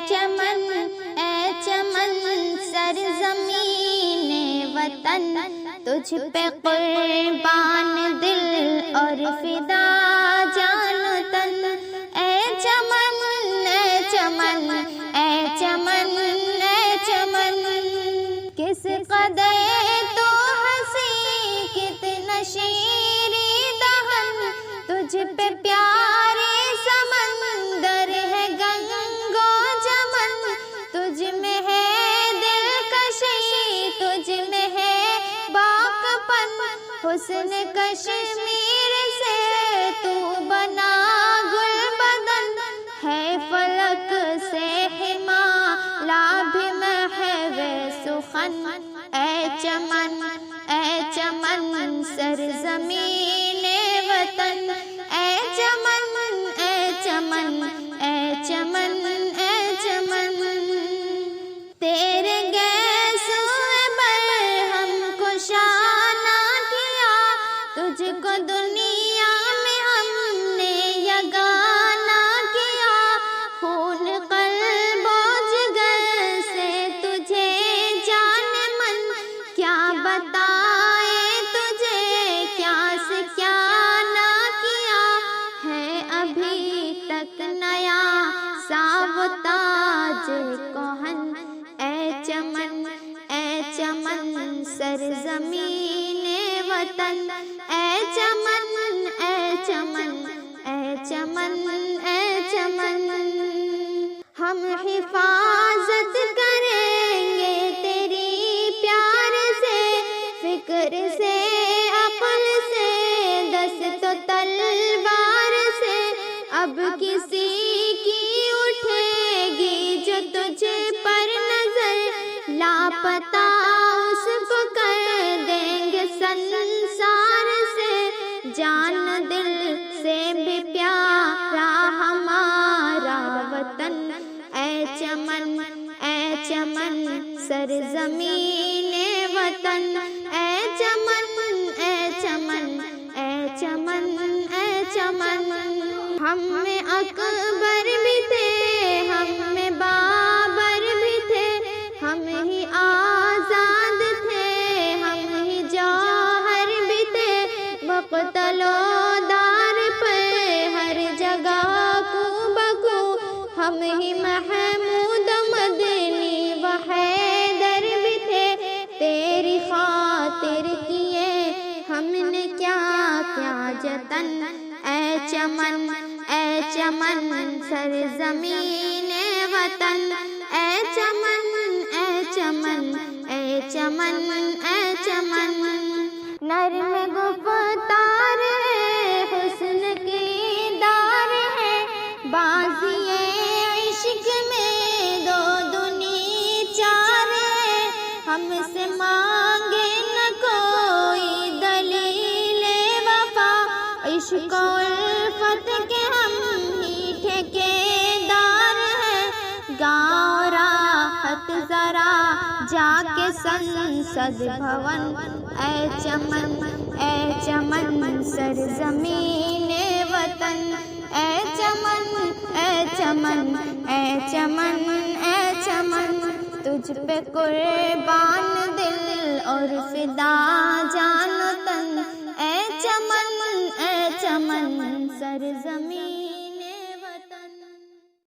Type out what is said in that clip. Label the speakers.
Speaker 1: چمن اے چمن سرزمین وطن، تجھ پہ قربان دل اور فدا جان و تن۔ اے چمن اے چمن اے چمن اے چمن، کس قدر تو ہنسی کتنا شیریں دہن، تجھ پہ پیارے سمندر ہے گنگو جمن، تجھ میں ہے دلکشی تجھ میں ہے باقپن، حسن کشمیر سے تو بنا گل بدن، ہے فلک سے ہمالا بھی محو سخن۔ اے چمن سرزمین وطن، اے چمن اے چمن اے چمن اے چمن، تیرے گیسوئے بر ہم کو شانہ کیا، تجھ کو دنیا میں ہم نے یگانہ کیا، خون قلب و جگر سے تجھے جان من، کیا بتائے تجھے کیا سے کیا نہ کیا، ہے ابھی تک نیا سا وہ تاج کہن۔ اے چمن سرزمین وطن، اے چمن اے چمن اے چمن اے چمن، ہم حفاظت کریں گے تیری پیار سے، فکر سے عقل سے دست و تلوار سے، اب کسی کی اٹھے گی جو تجھ پر نظر، لاپتہ اس کو کر دیں گے سنسار سے، جان دل سے بھی پیارا ہمارا وطن۔ اے چمن سرزمین وطن، اے چمن اے چمن اے چمن اے چمن، ہم میں اکبر بھی تھے ہم میں بابر بھی تھے، ہم ہی آزاد تھے ہم ہی جوہر بھی تھے، مقتل و دار پر ہر جگہ کو بکو، ہم ہی محمود مدنی و حیدر بھی تھے، تیری خاطر کیے ہم نے کیا کیا جتن۔ اے چمن سرزمین وطن، اے چمن اے چمن اے چمن اے چمن، نرم گفتار ہے حسن کی دار ہے، بازی عشق میں دو دنی چار ہے، ہم سے مانگے نہ کوئی دلیل وفا، عشق و الفت کے ہم ہی ٹھیکیدار ہیں، گاؤں راحت ذرا جا کے سنسد بھون۔ اے چمن سرزمین وطن، اے چمن اے چمن اے چمن اے چمن، تجھ پہ قربان دل اور فدا جان و تن۔ اے چمن سرزمین